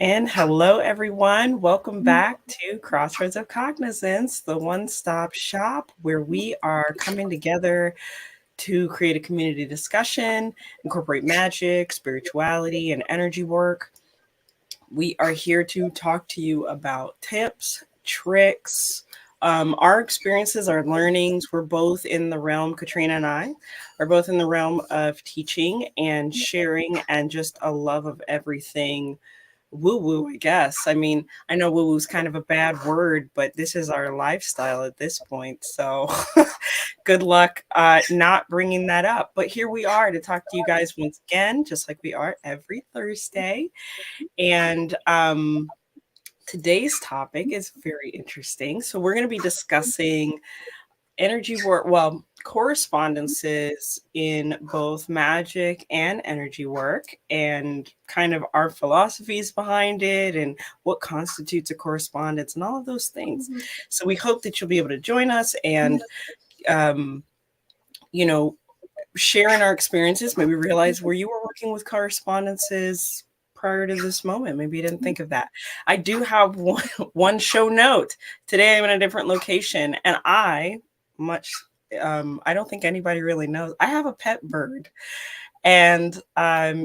And hello, everyone. Welcome back to Crossroads of Cognizance, the one-stop shop where we are coming together to create a community discussion, incorporate magic, spirituality, and energy work. We are here to talk to you about tips, tricks, our experiences, our learnings. We're both in the realm, Katrina and I are both in the realm of teaching and sharing and just a love of everything woo woo, I guess. I mean, I know woo woo is kind of a bad word, but this is our lifestyle at this point. So good luck not bringing that up. But here we are to talk to you guys once again, just like we are every Thursday. And today's topic is very interesting. So we're going to be discussing energy work, well, correspondences in both magic and energy work, and kind of our philosophies behind it and what constitutes a correspondence and all of those things. So we hope that you'll be able to join us and, um, you know, share in our experiences, maybe realize where you were working with correspondences prior to this moment. Maybe you didn't think of that. I do have one show note. Today I'm in a different location, and I don't think anybody really knows. I have a pet bird, and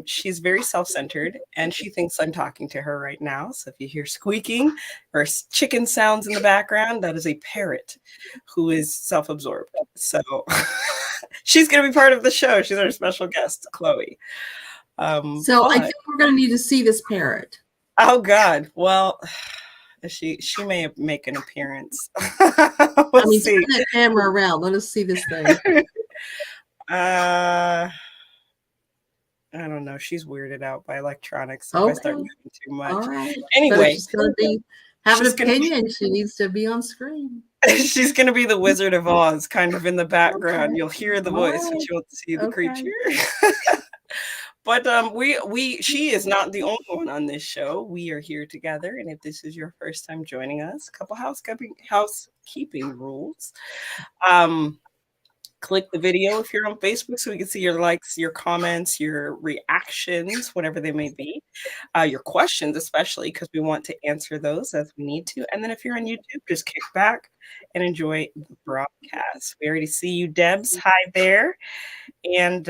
she's very self-centered, and she thinks I'm talking to her right now. So if you hear squeaking or chicken sounds in the background, that is a parrot who is self-absorbed. So she's going to be part of the show. She's our special guest, Chloe. I think we're going to need to see this parrot. Oh God! Well, she may make an appearance. We'll see. Turn that camera around. Let us see this thing. I don't know. She's weirded out by electronics. So if I start moving too much. All right. Anyway, she's going to have an opinion. She needs to be on screen. She's going to be the Wizard of Oz, kind of in the background. Okay. You'll hear the voice, but you won't see the creature. But she is not the only one on this show. We are here together, and if this is your first time joining us, a couple housekeeping rules. Click the video if you're on Facebook so we can see your likes, your comments, your reactions, whatever they may be, your questions especially, because we want to answer those as we need to. And then if you're on YouTube, just kick back and enjoy the broadcast. We already see you, Debs. Hi there. And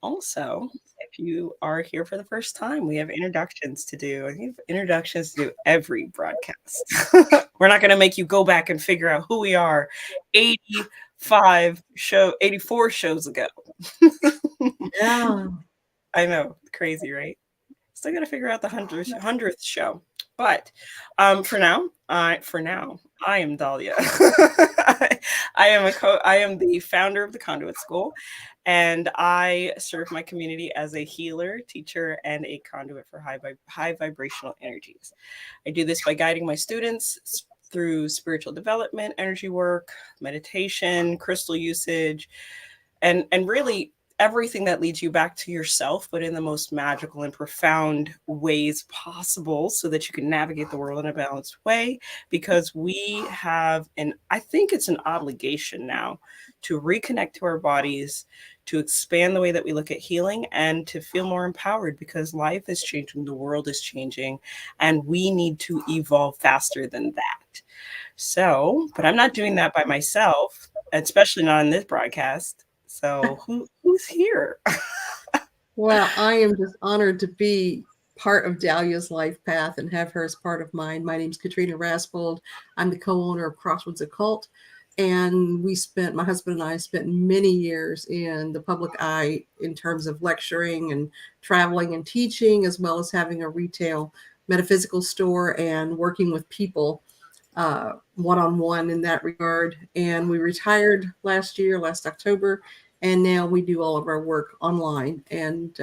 also, if you are here for the first time, we have introductions to do. I think introductions to do every broadcast. We're not going to make you go back and figure out who we are 84 shows ago. Yeah. I know. Crazy, right? Still got to figure out the 100th show. But for now, I am Dahlia. I am the founder of the Conduit School, and I serve my community as a healer, teacher, and a conduit for high vibrational energies. I do this by guiding my students through spiritual development, energy work, meditation, crystal usage, and really everything that leads you back to yourself, but in the most magical and profound ways possible so that you can navigate the world in a balanced way, because we have, and I think it's an obligation now, to reconnect to our bodies, to expand the way that we look at healing, and to feel more empowered, because life is changing, the world is changing, and we need to evolve faster than that. So, but I'm not doing that by myself, especially not in this broadcast. So who's here? Well, I am just honored to be part of Dahlia's life path and have her as part of mine. My name's Katrina Raspold. I'm the co-owner of Crossroads Occult. And my husband and I spent many years in the public eye in terms of lecturing and traveling and teaching, as well as having a retail metaphysical store and working with people one-on-one in that regard. And we retired last October. And now we do all of our work online. And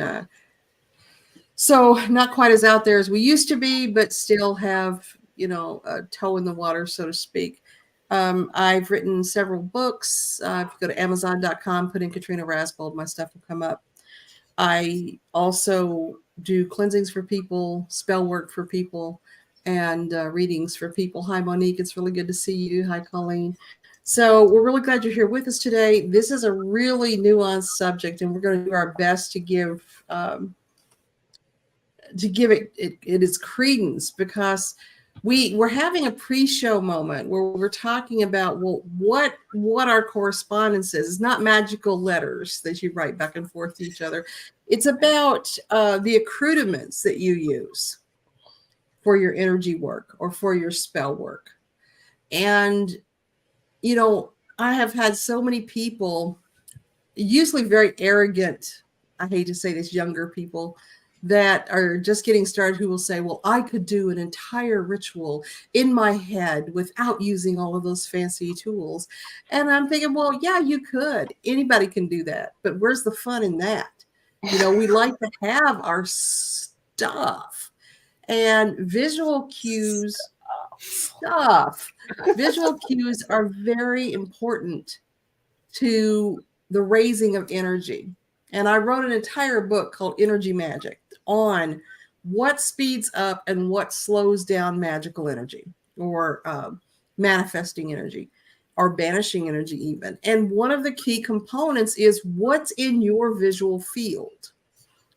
so not quite as out there as we used to be, but still have, a toe in the water, so to speak. I've written several books. If you go to Amazon.com, put in Katrina Raspold, my stuff will come up. I also do cleansings for people, spell work for people, and readings for people. Hi, Monique. It's really good to see you. Hi, Colleen. So we're really glad you're here with us today. This is a really nuanced subject, and we're going to do our best to give to give it its credence, because we're having a pre-show moment where we're talking about, well, what our correspondence is. It's not magical letters that you write back and forth to each other. It's about the accoutrements that you use for your energy work or for your spell work. And, you know, I have had so many people, usually very arrogant, I hate to say this, younger people that are just getting started, who will say, well, I could do an entire ritual in my head without using all of those fancy tools. And I'm thinking, well, yeah, you could. Anybody can do that. But where's the fun in that? You know, we like to have our stuff. And visual cues are very important to the raising of energy. And I wrote an entire book called Energy Magic on what speeds up and what slows down magical energy, or manifesting energy, or banishing energy even. And one of the key components is what's in your visual field.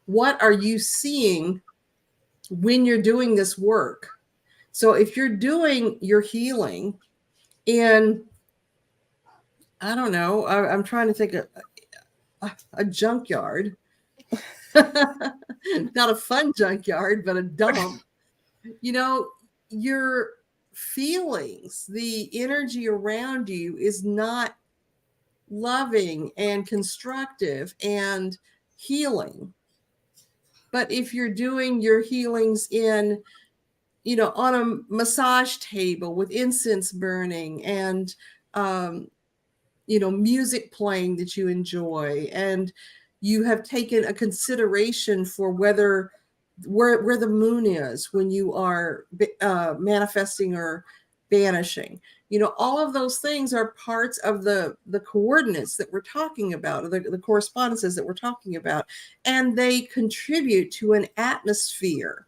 What are you seeing when you're doing this work? So if you're doing your healing in, I don't know, I'm trying to think of a junkyard, not a fun junkyard, but a dump, you know, your feelings, the energy around you is not loving and constructive and healing. But if you're doing your healings in, you know, on a massage table with incense burning and, you know, music playing that you enjoy, and you have taken a consideration for where the moon is when you are manifesting or banishing, you know, all of those things are parts of the coordinates that we're talking about, the correspondences that we're talking about, and they contribute to an atmosphere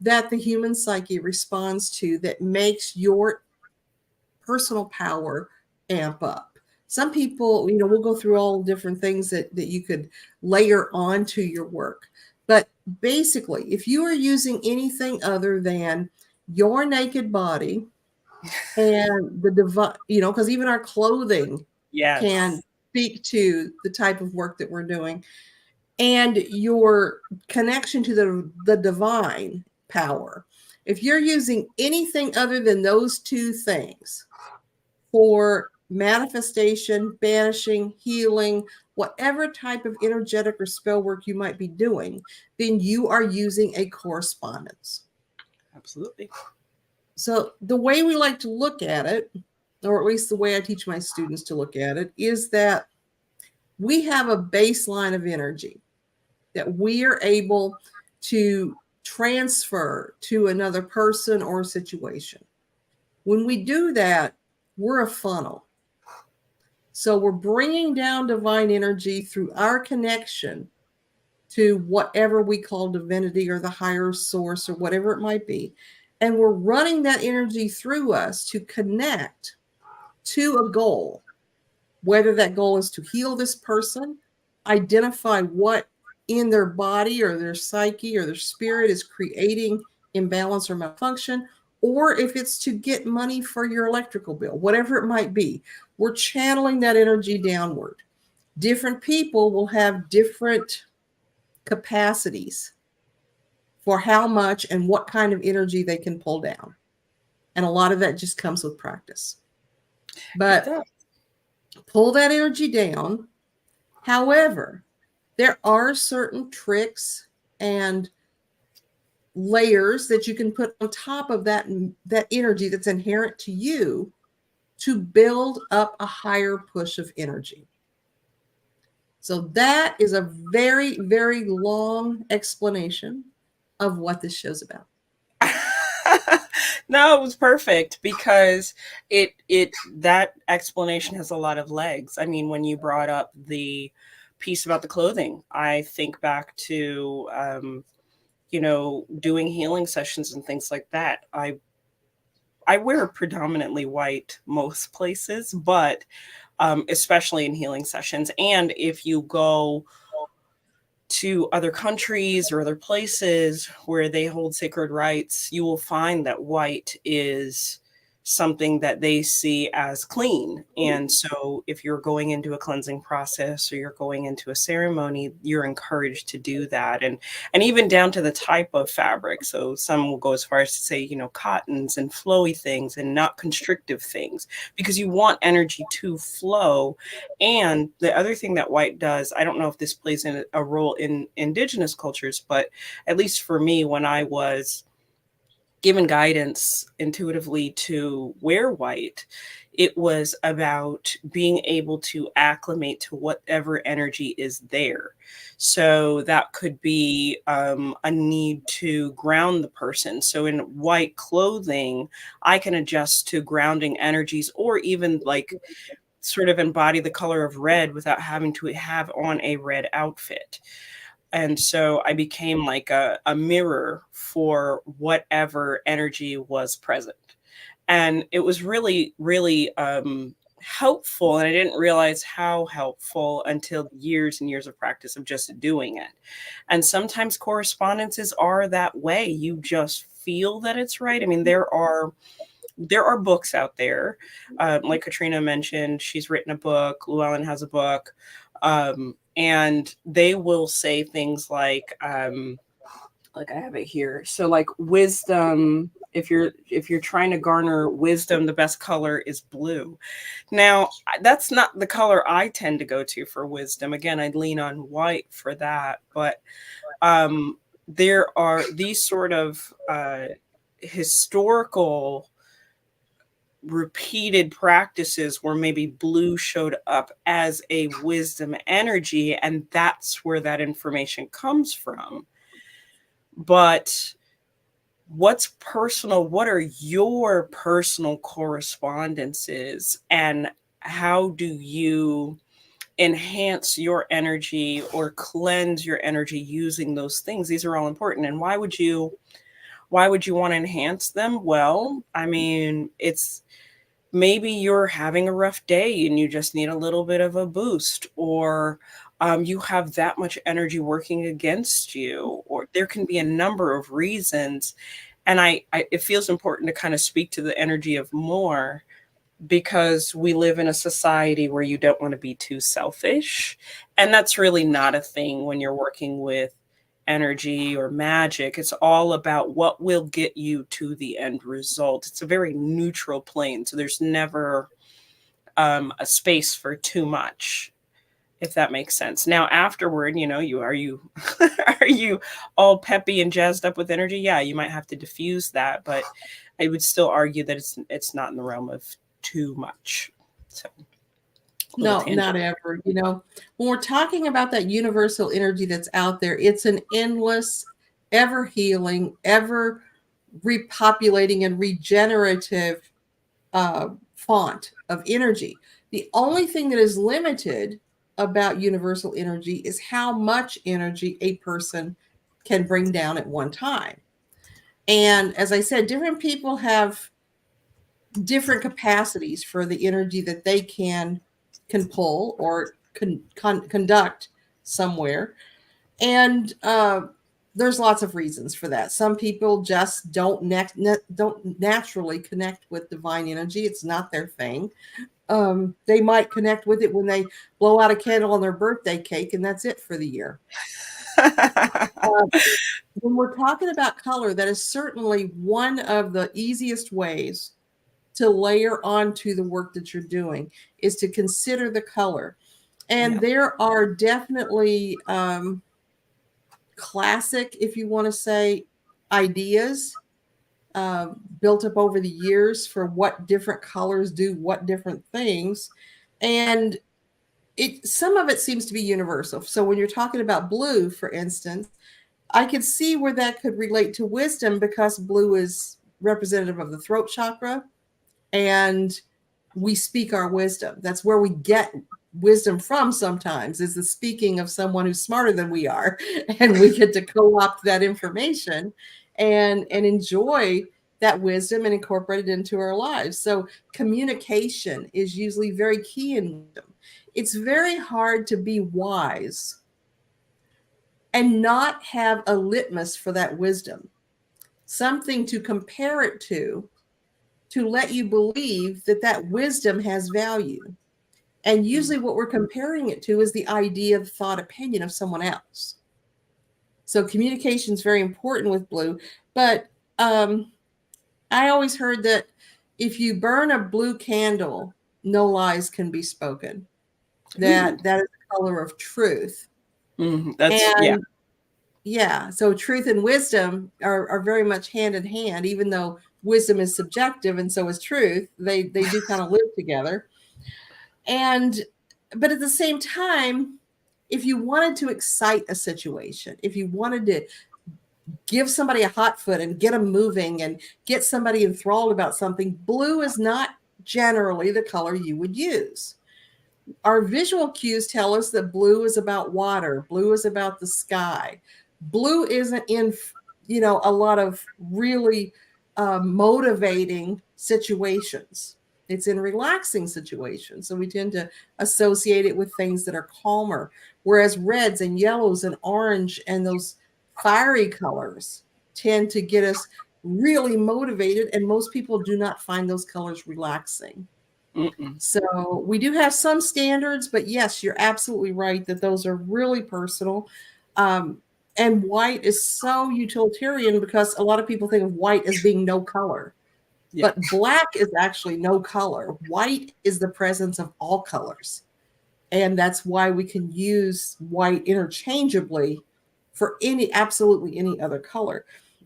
that the human psyche responds to, that makes your personal power amp up. Some people, you know, we'll go through all different things that you could layer onto your work. But basically, if you are using anything other than your naked body and the divine, you know, because even our clothing can Yes. speak to the type of work that we're doing, and your connection to the divine power. If you're using anything other than those two things for manifestation, banishing, healing, whatever type of energetic or spell work you might be doing, then you are using a correspondence. Absolutely. So the way we like to look at it, or at least the way I teach my students to look at it, is that we have a baseline of energy that we are able to transfer to another person or situation. When we do that, we're a funnel. So we're bringing down divine energy through our connection to whatever we call divinity or the higher source or whatever it might be. And we're running that energy through us to connect to a goal, whether that goal is to heal this person, identify what in their body or their psyche or their spirit is creating imbalance or malfunction, or if it's to get money for your electrical bill, whatever it might be. We're channeling that energy downward. Different people will have different capacities for how much and what kind of energy they can pull down. And a lot of that just comes with practice. But pull that energy down. However, there are certain tricks and layers that you can put on top of that energy that's inherent to you to build up a higher push of energy. So that is a very, very long explanation of what this show's about. No, it was perfect because it that explanation has a lot of legs. I mean, when you brought up the piece about the clothing, I think back to you know, doing healing sessions and things like that. I wear predominantly white most places, but especially in healing sessions. And if you go to other countries or other places where they hold sacred rites, you will find that white is something that they see as clean. And so if you're going into a cleansing process or you're going into a ceremony, you're encouraged to do that. And even down to the type of fabric. So some will go as far as to say, you know, cottons and flowy things and not constrictive things, because you want energy to flow. And the other thing that white does, I don't know if this plays in a role in indigenous cultures, but at least for me, when I was given guidance intuitively to wear white, it was about being able to acclimate to whatever energy is there. So that could be a need to ground the person. So in white clothing, I can adjust to grounding energies, or even like sort of embody the color of red without having to have on a red outfit. And so I became like a mirror for whatever energy was present. And it was really, really helpful. And I didn't realize how helpful until years and years of practice of just doing it. And sometimes correspondences are that way. You just feel that it's right. I mean, there are books out there. Like Katrina mentioned, she's written a book. Llewellyn has a book. And they will say things like I have it here. So like wisdom, if you're trying to garner wisdom, the best color is blue. Now, that's not the color I tend to go to for wisdom. Again, I'd lean on white for that. But there are these sort of historical repeated practices where maybe blue showed up as a wisdom energy, and that's where that information comes from. But what's personal? What are your personal correspondences, and how do you enhance your energy or cleanse your energy using those things? These are all important. And why would you want to enhance them? Well, I mean, it's maybe you're having a rough day and you just need a little bit of a boost, or you have that much energy working against you, or there can be a number of reasons. And it feels important to kind of speak to the energy of more, because we live in a society where you don't want to be too selfish. And that's really not a thing when you're working with energy or magic. It's all about what will get you to the end result. It's a very neutral plane. So there's never a space for too much, if that makes sense. Now, afterward, you are you all peppy and jazzed up with energy? Yeah, you might have to diffuse that, but I would still argue that it's not in the realm of too much. So, No, not ever. When we're talking about that universal energy that's out there, it's an endless, ever healing, ever repopulating and regenerative font of energy. The only thing that is limited about universal energy is how much energy a person can bring down at one time. And as I said, different people have different capacities for the energy that they can pull or conduct somewhere. And there's lots of reasons for that. Some people just don't naturally connect with divine energy. It's not their thing. They might connect with it when they blow out a candle on their birthday cake, and that's it for the year. When we're talking about color, that is certainly one of the easiest ways to layer onto the work that you're doing, is to consider the color. And there are definitely classic, if you want to say, ideas built up over the years for what different colors do what different things. And some of it seems to be universal. So when you're talking about blue, for instance, I could see where that could relate to wisdom, because blue is representative of the throat chakra, and we speak our wisdom. That's where we get wisdom from sometimes, is the speaking of someone who's smarter than we are, and we get to co-opt that information and enjoy that wisdom and incorporate it into our lives. So communication is usually very key in wisdom. It's very hard to be wise and not have a litmus for that wisdom, something to compare it to let you believe that that wisdom has value. And usually what we're comparing it to is the idea, the thought, opinion of someone else. So communication is very important with blue. But I always heard that if you burn a blue candle, no lies can be spoken. That is the color of truth. That's, yeah. And yeah, so truth and wisdom are very much hand in hand, even though wisdom is subjective and so is truth. They do kind of live together. But at the same time, if you wanted to excite a situation, if you wanted to give somebody a hot foot and get them moving and get somebody enthralled about something, blue is not generally the color you would use. Our visual cues tell us that blue is about water. Blue is about the sky. Blue isn't in, a lot of really motivating situations. It's in relaxing situations. So we tend to associate it with things that are calmer. Whereas reds and yellows and orange and those fiery colors tend to get us really motivated. And most people do not find those colors relaxing. So we do have some standards, but yes, you're absolutely right that those are really personal. And white is so utilitarian because a lot of people think of white as being no color. Yeah. But black is actually no color. White is the presence of all colors. And that's why we can use white interchangeably for absolutely any other color.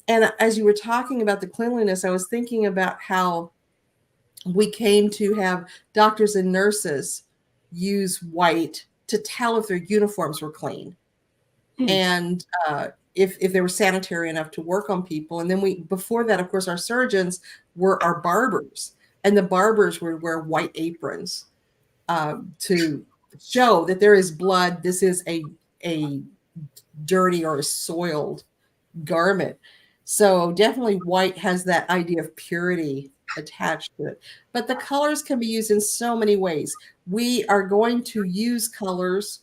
And as you were talking about the cleanliness, I was thinking about how we came to have doctors and nurses use white to tell if their uniforms were clean. And if they were sanitary enough to work on people. And then before that, of course, our surgeons were our barbers, and the barbers would wear white aprons to show that there is blood. This is a dirty or a soiled garment. So definitely white has that idea of purity attached to it. But the colors can be used in so many ways. We are going to use colors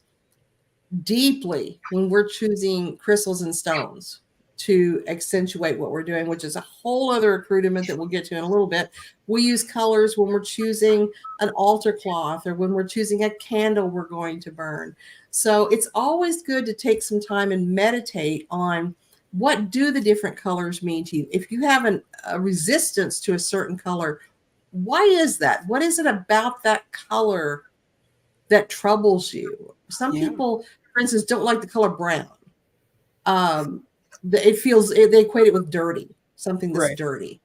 deeply when we're choosing crystals and stones to accentuate what we're doing, which is a whole other accoutrement that we'll get to in a little bit. We use colors when we're choosing an altar cloth or when we're choosing a candle we're going to burn. So it's always good to take some time and meditate on what do the different colors mean to you. If you have a resistance to a certain color, why is that? What is it about that color that troubles you? Some people, for instance, don't like the color brown. They equate it with dirty, something that's dirty.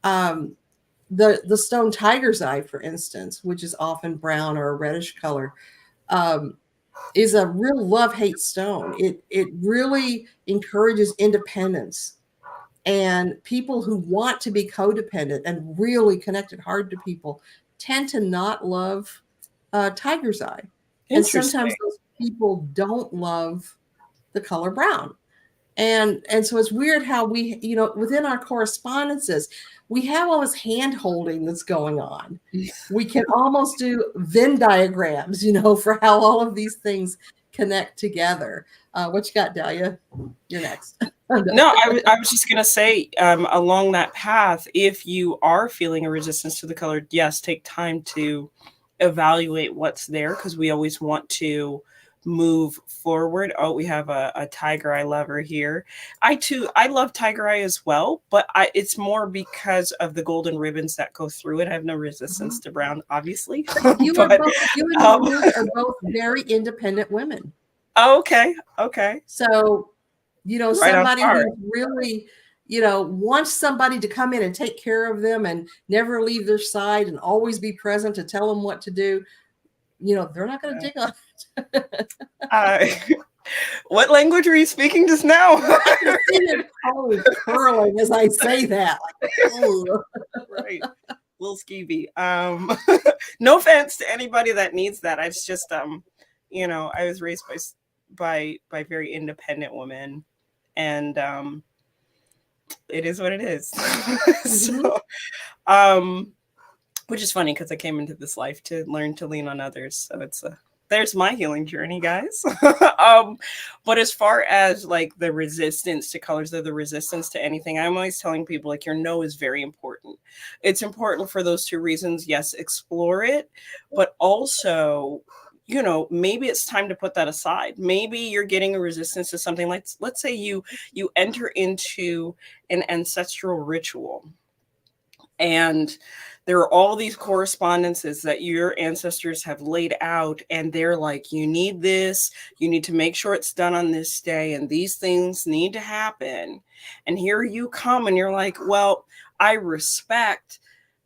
The stone tiger's eye, for instance, which is often brown or a reddish color, is a real love-hate stone. It really encourages independence. And people who want to be codependent and really connected hard to people tend to not love tiger's eye. And sometimes those people don't love the color brown. And so it's weird how we, within our correspondences, we have all this hand holding that's going on. We can almost do Venn diagrams, for how all of these things connect together. What you got, Dahlia? You're next. No, I was just going to say, along that path, if you are feeling a resistance to the color, yes, take time to evaluate what's there, because we always want to move forward. Oh, we have a tiger eye lover here. I love tiger eye as well, but it's more because of the golden ribbons that go through it. I have no resistance to brown, obviously. You and Monique are both very independent women. Oh, okay. So, somebody who really, wants somebody to come in and take care of them and never leave their side and always be present to tell them what to do, they're not going to dig on it. What language are you speaking just now? I see your toes curling as I say that. Right. Little skeevy. No offense to anybody that needs that. It's just, I was raised by very independent women, and it is what it is. So, which is funny because I came into this life to learn to lean on others. So there's my healing journey, guys. But as far as like the resistance to colors, or the resistance to anything, I'm always telling people like your no is very important. It's important for those two reasons. Yes, explore it, but also, maybe it's time to put that aside. Maybe you're getting a resistance to something. Like, let's say you enter into an ancestral ritual, and there are all these correspondences that your ancestors have laid out, and they're like, you need this, you need to make sure it's done on this day, and these things need to happen. And here you come and you're like, well, I respect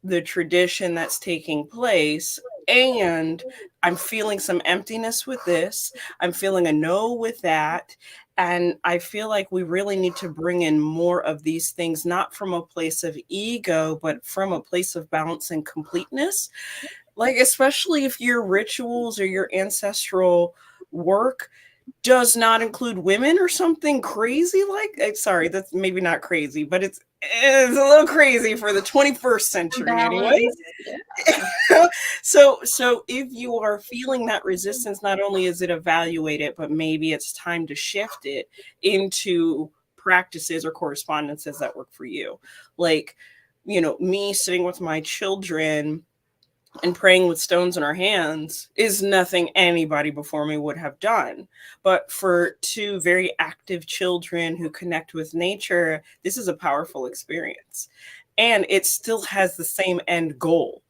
the tradition that's taking place, and I'm feeling some emptiness with this, I'm feeling a no with that, and I feel like we really need to bring in more of these things, not from a place of ego, but from a place of balance and completeness. Like, especially if your rituals or your ancestral work does not include women or something crazy like, sorry, that's maybe not crazy, but it's a little crazy for the 21st century anyway. Balance. So if you are feeling that resistance, not only is it evaluate it, but maybe it's time to shift it into practices or correspondences that work for you. Like, me sitting with my children and praying with stones in our hands is nothing anybody before me would have done. But for two very active children who connect with nature, this is a powerful experience. And it still has the same end goal,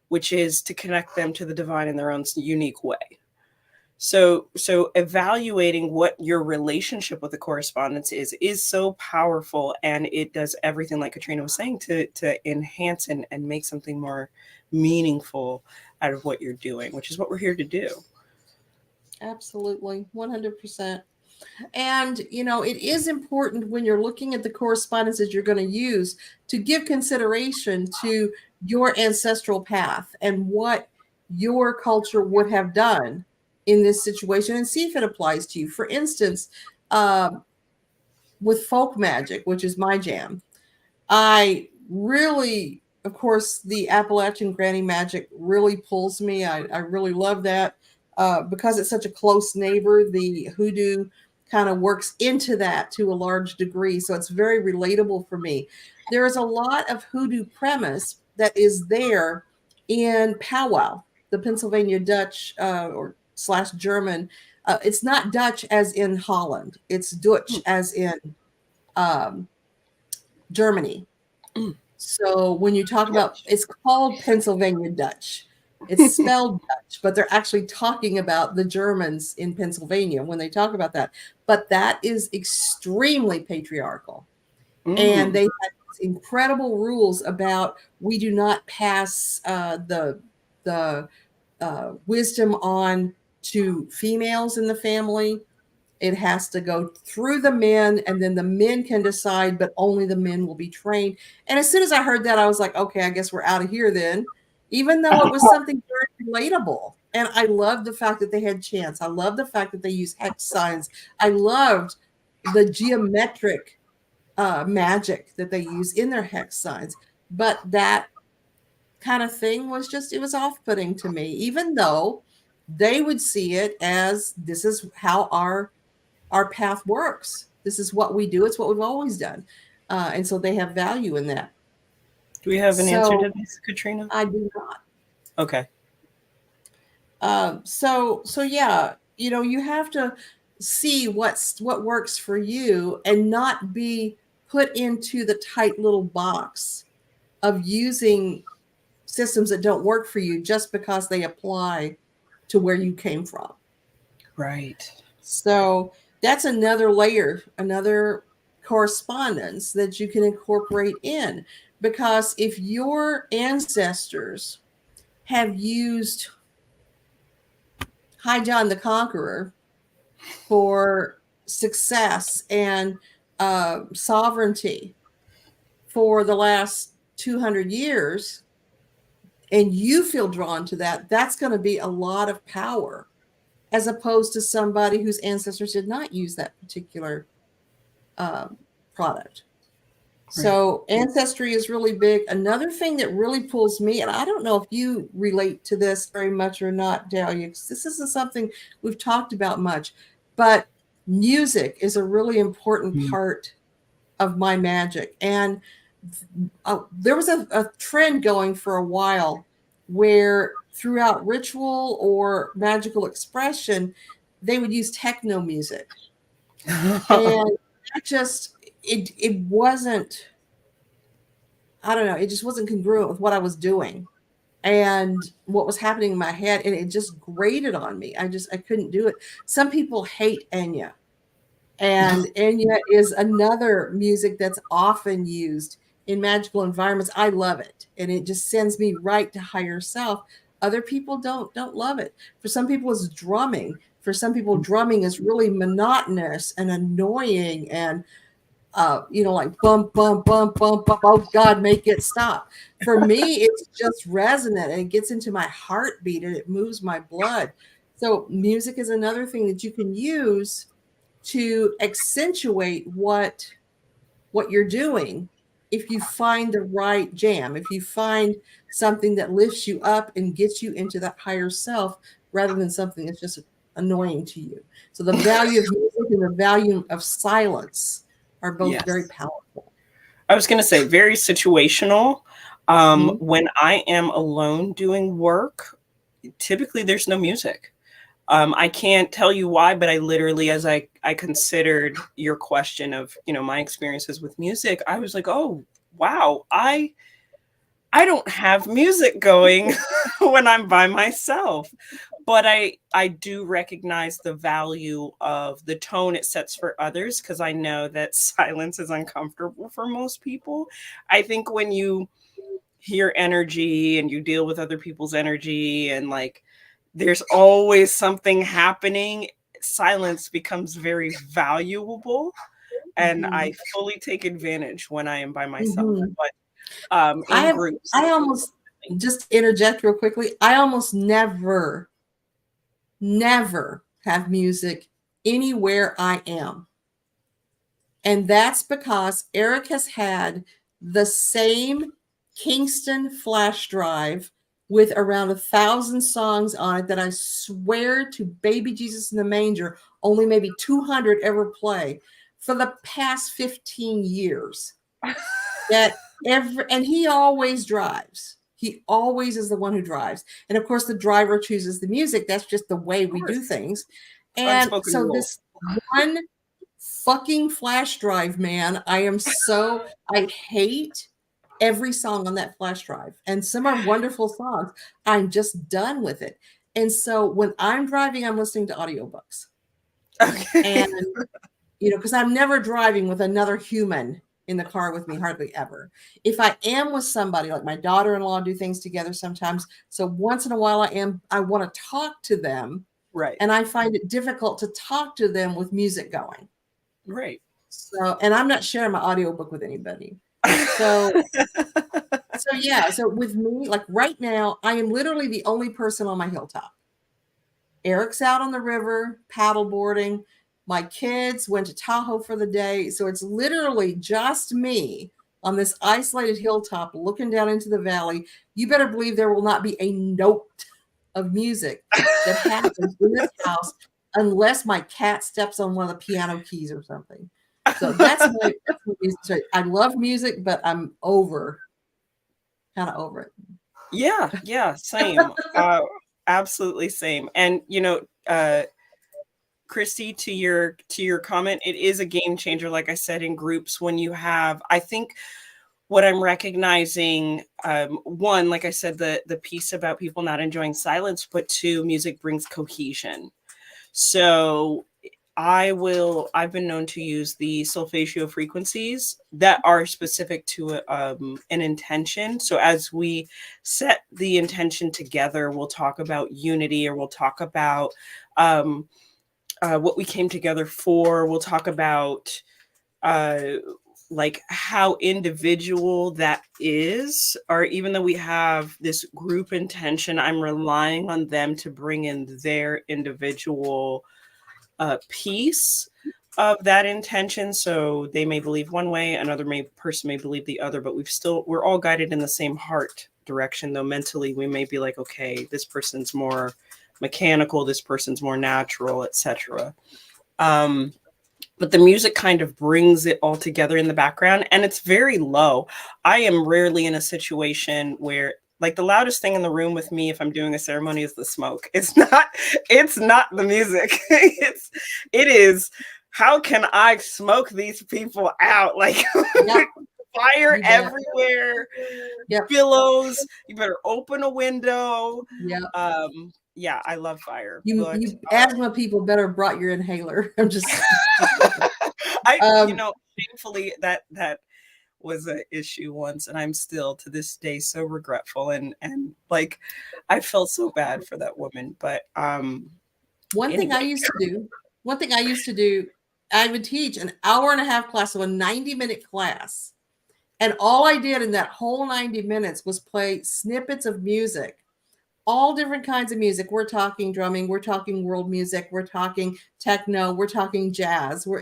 which is to connect them to the divine in their own unique way. So evaluating what your relationship with the correspondence is so powerful, and it does everything, like Katrina was saying, to enhance and make something more meaningful out of what you're doing, which is what we're here to do. Absolutely, 100%. And, it is important when you're looking at the correspondences you're going to use to give consideration to your ancestral path and what your culture would have done in this situation, and see if it applies to you. For instance, with folk magic, which is my jam, I really, of course, the Appalachian granny magic really pulls me. I really love that because it's such a close neighbor. The hoodoo kind of works into that to a large degree. So it's very relatable for me. There is a lot of hoodoo premise that is there in powwow, the Pennsylvania Dutch or slash German. It's not Dutch as in Holland. It's Dutch as in um, Germany. So when you talk about, it's called Pennsylvania Dutch. It's spelled Dutch, but they're actually talking about the Germans in Pennsylvania when they talk about that. But that is extremely patriarchal. And they had incredible rules about we do not pass the wisdom on to females in the family. It has to go through the men, and then the men can decide, but only the men will be trained. And as soon as I heard that, I was like, okay, I guess we're out of here then, even though it was something very relatable. And I loved the fact that they had chants. I loved the fact that they used hex signs. I loved the geometric magic that they use in their hex signs. But that kind of thing was just, it was off-putting to me, even though they would see it as this is how our path works. This is what we do. It's what we've always done. And so they have value in that. Do we have an answer to this, Katrina? I do not. Okay. So yeah, you have to see what works for you and not be put into the tight little box of using systems that don't work for you just because they apply to where you came from. Right. So that's another layer, another correspondence that you can incorporate in. Because if your ancestors have used High John the Conqueror for success and sovereignty for the last 200 years, and you feel drawn to that, that's going to be a lot of power, as opposed to somebody whose ancestors did not use that particular product. Right. So ancestry is really big. Another thing that really pulls me, and I don't know if you relate to this very much or not, Dahlia, because this isn't something we've talked about much, but music is a really important Mm. part of my magic. And there was a trend going for a while where throughout ritual or magical expression, they would use techno music. And that just, it wasn't, I don't know, it just wasn't congruent with what I was doing and what was happening in my head. And it just grated on me. I couldn't do it. Some people hate Enya. And Enya is another music that's often used in magical environments. I love it. And it just sends me right to higher self. Other people don't love it. For some people, it's drumming. For some people, drumming is really monotonous and annoying and like bump, bump, bump, bump, bump. Oh God, make it stop. For me, it's just resonant and it gets into my heartbeat and it moves my blood. So music is another thing that you can use to accentuate what you're doing if you find the right jam, if you find something that lifts you up and gets you into that higher self rather than something that's just annoying to you. So the value of music and the value of silence are both very Yes. powerful. I was going to say very situational. Mhm. When I am alone doing work, typically there's no music. I can't tell you why, but I literally, as I considered your question of, my experiences with music, I was like, oh, wow, I don't have music going when I'm by myself. But I do recognize the value of the tone it sets for others because I know that silence is uncomfortable for most people. I think when you hear energy and you deal with other people's energy and like there's always something happening, silence becomes very valuable and I Mhm. fully take advantage when I am by myself. Mhm. But I in have, groups, I almost, just interject real quickly, I almost never have music anywhere I am. And that's because Eric has had the same Kingston flash drive with around 1,000 songs on it that I swear to baby Jesus in the manger, only maybe 200 ever play for the past 15 years. That and he always drives. He always is the one who drives. And of course, the driver chooses the music. That's just the way of we do course, things. And unspoken so rules. this one fucking flash drive, man, I hate every song on that flash drive. And some are wonderful songs. I'm just done with it. And so when I'm driving, I'm listening to audiobooks. Okay. And because I'm never driving with another human in the car with me, hardly ever. If I am with somebody, like my daughter-in-law, do things together sometimes. So once in a while I want to talk to them, Right. and I find it difficult to talk to them with music going. Right. So, and I'm not sharing my audiobook with anybody. So, yeah. So with me, like right now, I am literally the only person on my hilltop. Eric's out on the river paddleboarding. My kids went to Tahoe for the day. So it's literally just me on this isolated hilltop looking down into the valley. You better believe there will not be a note of music that happens in this house unless my cat steps on one of the piano keys or something. So that's my music. So I love music, but I'm kind of over it. Yeah, yeah, same. Absolutely same. And Christy, to your comment, it is a game changer, like I said, in groups when you have, I think what I'm recognizing, one, like I said, the piece about people not enjoying silence, but two, music brings cohesion. So I've been known to use the solfeggio frequencies that are specific to an intention. So as we set the intention together, we'll talk about unity, or we'll talk about um, what we came together for. We'll talk about uh, like how individual that is, or even though we have this group intention, I'm relying on them to bring in their individual piece. of that intention. So they may believe one way, another person may believe the other, but we're all guided in the same heart direction, though mentally we may be like, okay, this person's more mechanical, this person's more natural, etc. But the music kind of brings it all together in the background, and it's very low. I am rarely in a situation where, like, the loudest thing in the room with me if I'm doing a ceremony is the smoke. It's not the music. It is, how can I smoke these people out? Like, Yep, fire you bet. everywhere, Yep, billows. You better open a window. yep. Yeah, I love fire, You but you asthma people better have brought your inhaler. I'm just um, shamefully, that was an issue once, and I'm still to this day so regretful, and like, I felt so bad for that woman. But one thing I anyway. used to do, one thing I used to do, I would teach an hour and a half class, so a 90-minute class. And all I did in that whole 90 minutes was play snippets of music, all different kinds of music. We're talking drumming, we're talking world music, we're talking techno, we're talking jazz, we're,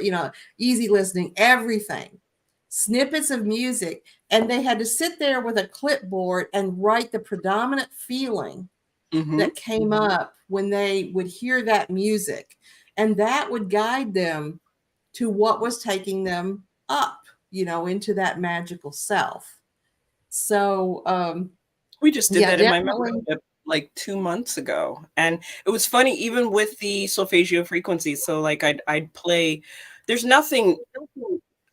easy listening, everything. Snippets of music. And they had to sit there with a clipboard and write the predominant feeling that came up when they would hear that music. And that would guide them to what was taking them up, into that magical self. So, We just did yeah, that in my definitely. membership like 2 months ago, and it was funny, even with the solfeggio frequencies. So, like, I'd play. There's nothing.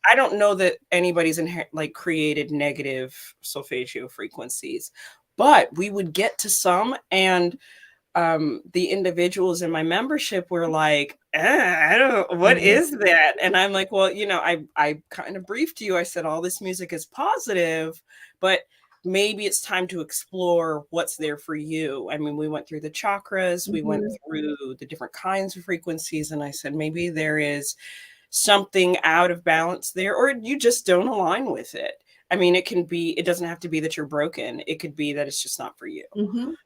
I don't know that anybody's like created negative solfeggio frequencies, but we would get to some, and the individuals in my membership were like, I don't, what is that? And I'm like, well, I kind of briefed you. I said, all this music is positive, but maybe it's time to explore what's there for you. I mean, we went through the chakras, we went through the different kinds of frequencies, and I said, maybe there is something out of balance there, or you just don't align with it. I mean, it doesn't have to be that you're broken. It could be that it's just not for you. One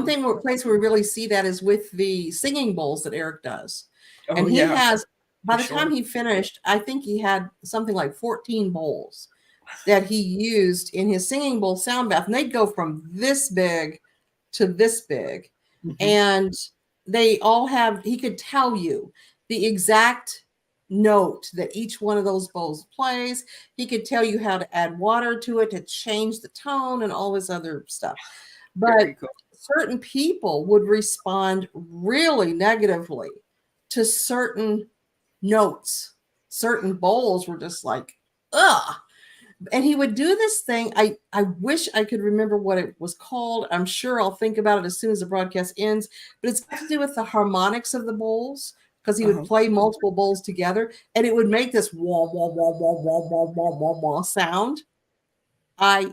Um, place where we really see that is with the singing bowls that Eric does. oh And he yeah, has, by for the time sure. he finished, I think he had something like 14 bowls that he used in his singing bowl sound bath. And they'd go from this big to this big. Mhm. And they all he could tell you the exact note that each one of those bowls plays. He could tell you how to add water to it to change the tone and all this other stuff. But Very cool. certain people would respond really negatively to certain notes. Certain bowls were just like, ugh. And he would do this thing. I wish I could remember what it was called. I'm sure I'll think about it as soon as the broadcast ends. But it's got to do with the harmonics of the bowls, because he would Uh-huh. play multiple bowls together and it would make this wah, wah, wah, wah, wah, wah, wah, wah, wah sound. I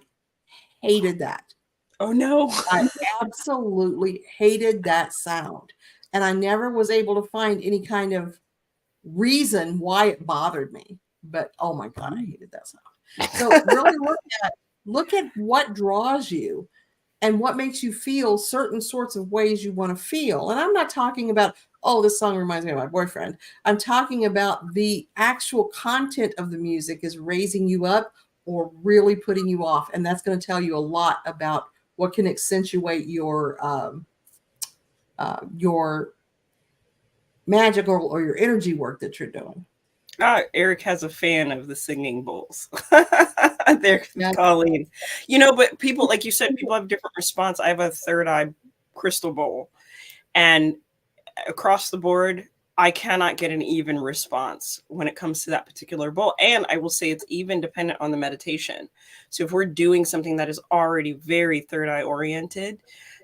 hated that. Oh no. I absolutely hated that sound. And I never was able to find any kind of reason why it bothered me. But oh my God, I hated that sound. So really look at what draws you and what makes you feel certain sorts of ways you want to feel. And I'm not talking about, oh, this song reminds me of my boyfriend. I'm talking about the actual content of the music is raising you up or really putting you off. And that's going to tell you a lot about what can accentuate your magic or your energy work that you're doing. Eric has a fan of the singing bowls. There's Yeah. Colleen. But people, like you said, people have different response. I have a third eye crystal bowl, and across the board, I cannot get an even response when it comes to that particular bowl. And I will say it's even dependent on the meditation. So if we're doing something that is already very third eye oriented,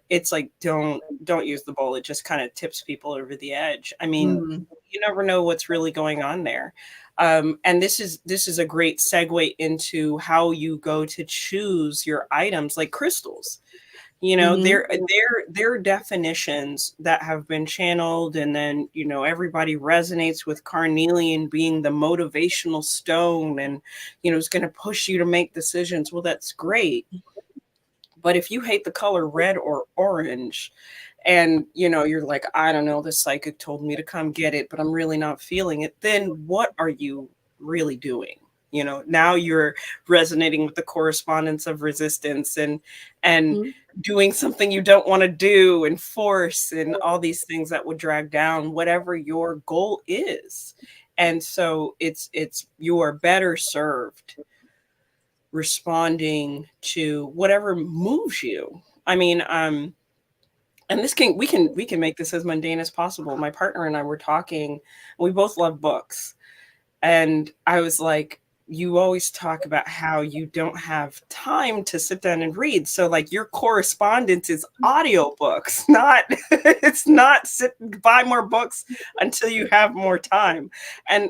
it's like, don't use the bowl. It just kind of tips people over the edge. I mean, you never know what's really going on there. And this is a great segue into how you go to choose your items, like crystals. Mm-hmm. There are definitions that have been channeled, and then everybody resonates with carnelian being the motivational stone, and it's going to push you to make decisions. Well, that's great, but if you hate the color red or orange, and you're like, I don't know, the psychic told me to come get it, but I'm really not feeling it, then what are you really doing? Now you're resonating with the correspondence of resistance, and Mhm. doing something you don't want to do, and force, and all these things that would drag down whatever your goal is. And so it's you're better served responding to whatever moves you. I mean, and this can we can make this as mundane as possible. My partner and I were talking. We both love books, and I was like, you always talk about how you don't have time to sit down and read. So like your correspondence is audiobooks, not it's not sit buy more books until you have more time. And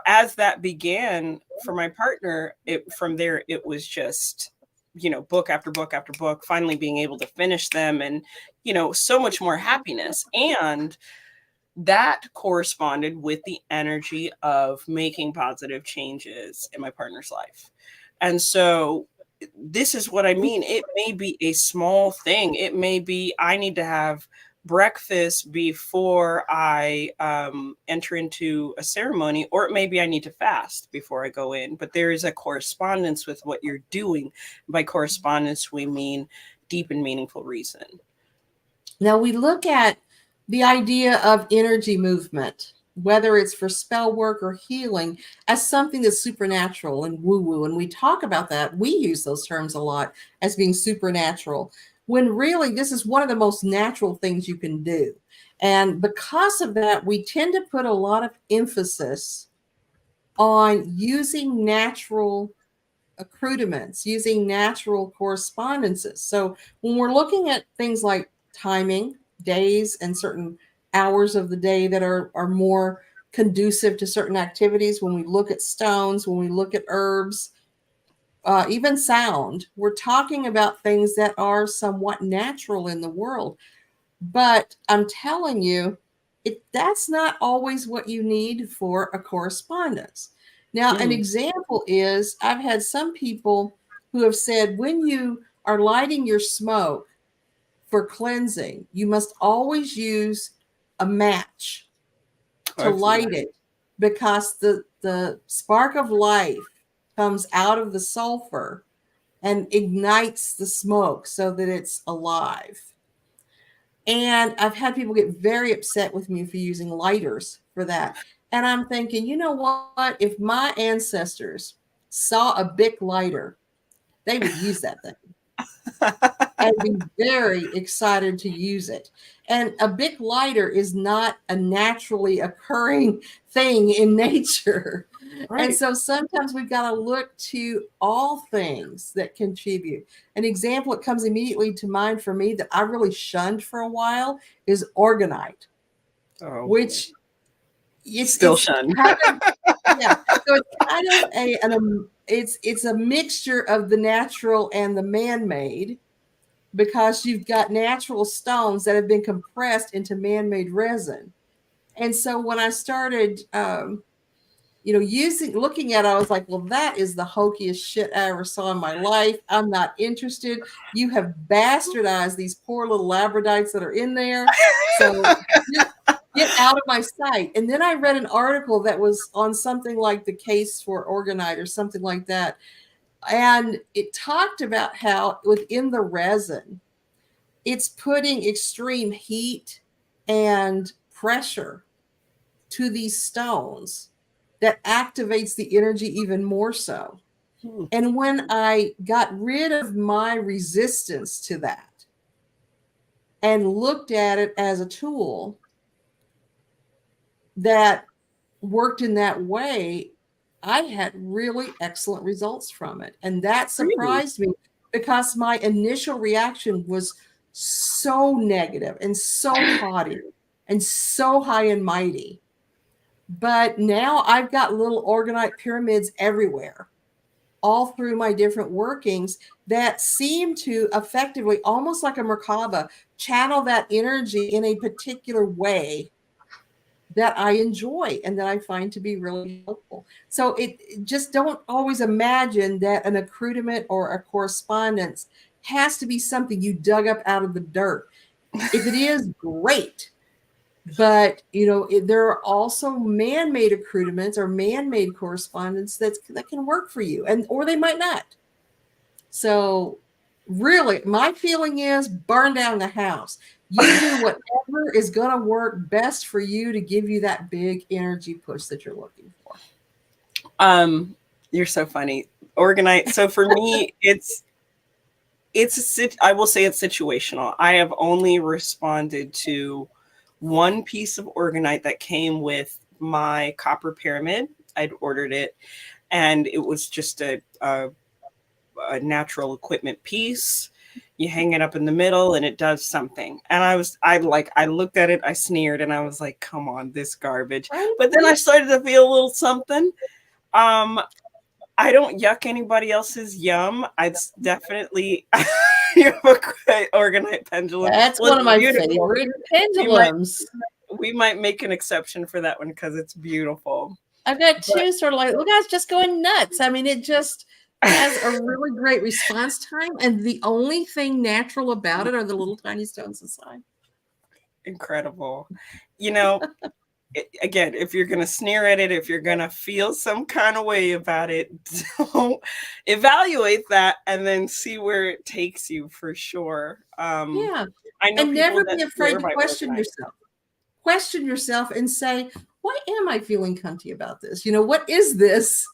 as that began for my partner, it from there it was just book after book after book, finally being able to finish them, and so much more happiness. And that corresponded with the energy of making positive changes in my partner's life. And so this is what I mean. It may be a small thing. It may be I need to have breakfast before I enter into a ceremony, or it may be I need to fast before I go in. But there is a correspondence with what you're doing. By correspondence, we mean deep and meaningful reason. Now we look at the idea of energy movement, whether it's for spell work or healing, as something that's supernatural and woo-woo. And we talk about that. We use those terms a lot as being supernatural, when really this is one of the most natural things you can do. And because of that, we tend to put a lot of emphasis on using natural accoutrements, using natural correspondences. So when we're looking at things like timing, days, and certain hours of the day that are more conducive to certain activities, when we look at stones, when we look at herbs, even sound, we're talking about things that are somewhat natural in the world. But I'm telling you, that's not always what you need for a correspondence. Now, an Mm, example is I've had some people who have said when you are lighting your smoke for cleansing, you must always use a match to I've seen light that. it, because the spark of life comes out of the sulfur and ignites the smoke so that it's alive. And I've had people get very upset with me for using lighters for that. And I'm thinking, you know what? If my ancestors saw a Bic lighter, they would use that thing and be very excited to use it. And a Bic lighter is not a naturally occurring thing in nature. And Right. so sometimes we've got to look to all things that contribute. An example that comes immediately to mind for me that I really shunned for a while is orgonite, Oh boy. which it's Still it's shunned. kind of, yeah. So it's kind of it's a mixture of the natural and the man-made, because you've got natural stones that have been compressed into man-made resin. And so when I started looking at it, I was like, well, that is the hokiest shit I ever saw in my life. I'm not interested. You have bastardized these poor little labradites that are in there. So get out of my sight. And then I read an article that was on something like the case for orgonite or something like that. And it talked about how within the resin, it's putting extreme heat and pressure to these stones that activates the energy even more so. Hmm. And when I got rid of my resistance to that and looked at it as a tool that worked in that way, I had really excellent results from it. And that Really? surprised me, because my initial reaction was so negative and so haughty and so high and mighty. But now I've got little orgonite pyramids everywhere, all through my different workings, that seem to effectively, almost like a Merkaba, channel that energy in a particular way that I enjoy and that I find to be really helpful. So it just don't always imagine that an accoutrement or a correspondence has to be something you dug up out of the dirt. If it is, great. But, there are also man-made accoutrements or man-made correspondence that can work for you, or they might not. So really, my feeling is burn down the house. You do whatever is going to work best for you to give you that big energy push that you're looking for. You're so funny. Organize. So for me, I will say it's situational. I have only responded to one piece of Organite that came with my copper pyramid. I'd ordered it, and it was just a natural equipment piece. You hang it up in the middle and it does something. And I looked at it, I sneered, and I was like, come on, this garbage. But then I started to feel a little something. I don't yuck anybody else's yum. It's definitely you have a great Organite pendulum. That's one of my favorite pendulums. We might make an exception for that one because it's beautiful. I've got two sort of like, look, guys, just going nuts. I mean, it just has a really great response time, and the only thing natural about it are the little tiny stones inside. Incredible. Again, if you're going to sneer at it, if you're going to feel some kind of way about it, don't evaluate that and then see where it takes you for sure. I know, and never be afraid to question yourself. Question yourself and say, why am I feeling cunty about this? What is this?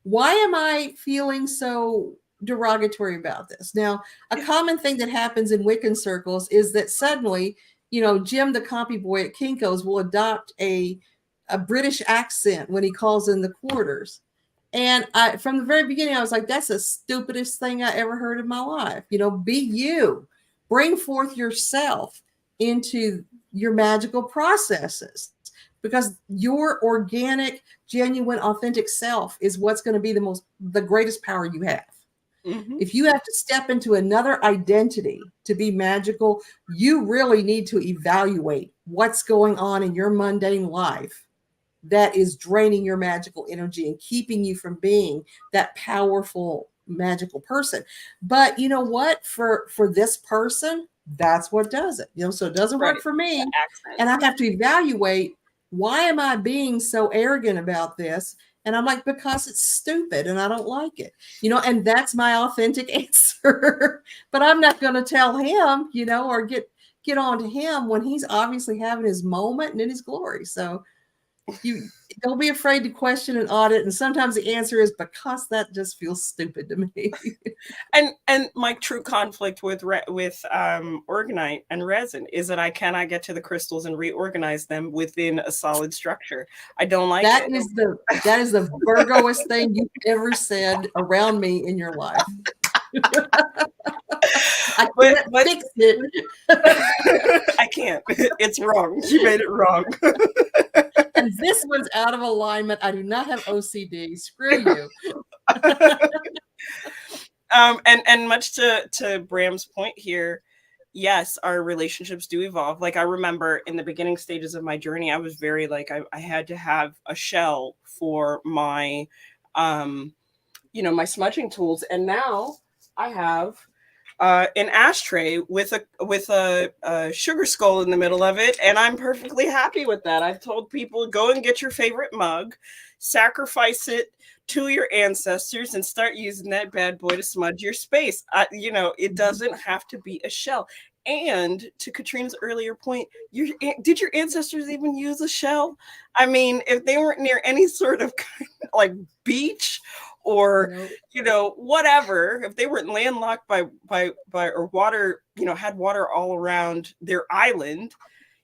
Why am I feeling so derogatory about this? Now, a common thing that happens in Wiccan circles is that suddenly, Jim, the copy boy at Kinko's, will adopt a British accent when he calls in the quarters. And from the very beginning, I was like, that's the stupidest thing I ever heard in my life. Be you. Bring forth yourself into your magical processes, because your organic, genuine, authentic self is what's going to be the greatest power you have. Mm-hmm. If you have to step into another identity to be magical, you really need to evaluate what's going on in your mundane life that is draining your magical energy and keeping you from being that powerful magical person. But you know what? For this person, that's what does it. So it doesn't work for me. And I have to evaluate, why am I being so arrogant about this? And I'm like, because it's stupid and I don't like it, and that's my authentic answer. But I'm not going to tell him, or get on to him when he's obviously having his moment and in his glory. So you don't be afraid to question and audit. And sometimes the answer is because that just feels stupid to me. and my true conflict with Organite and resin is that I cannot get to the crystals and reorganize them within a solid structure. I don't like that. It. That is the Virgoest thing you've ever said around me in your life. I can't fix it. I can't. It's wrong. You made it wrong. And this one's out of alignment. I do not have OCD. Screw you. And much to Bram's point here, yes, our relationships do evolve. Like I remember in the beginning stages of my journey, I was very like I had to have a shell for my my smudging tools, and now I have an ashtray with a sugar skull in the middle of it, and I'm perfectly happy with that. I've told people, go and get your favorite mug, sacrifice it to your ancestors, and start using that bad boy to smudge your space. It doesn't have to be a shell. And to Katrina's earlier point, did your ancestors even use a shell? I mean, if they weren't near any sort of like beach or whatever, if they weren't landlocked by or water, had water all around their island,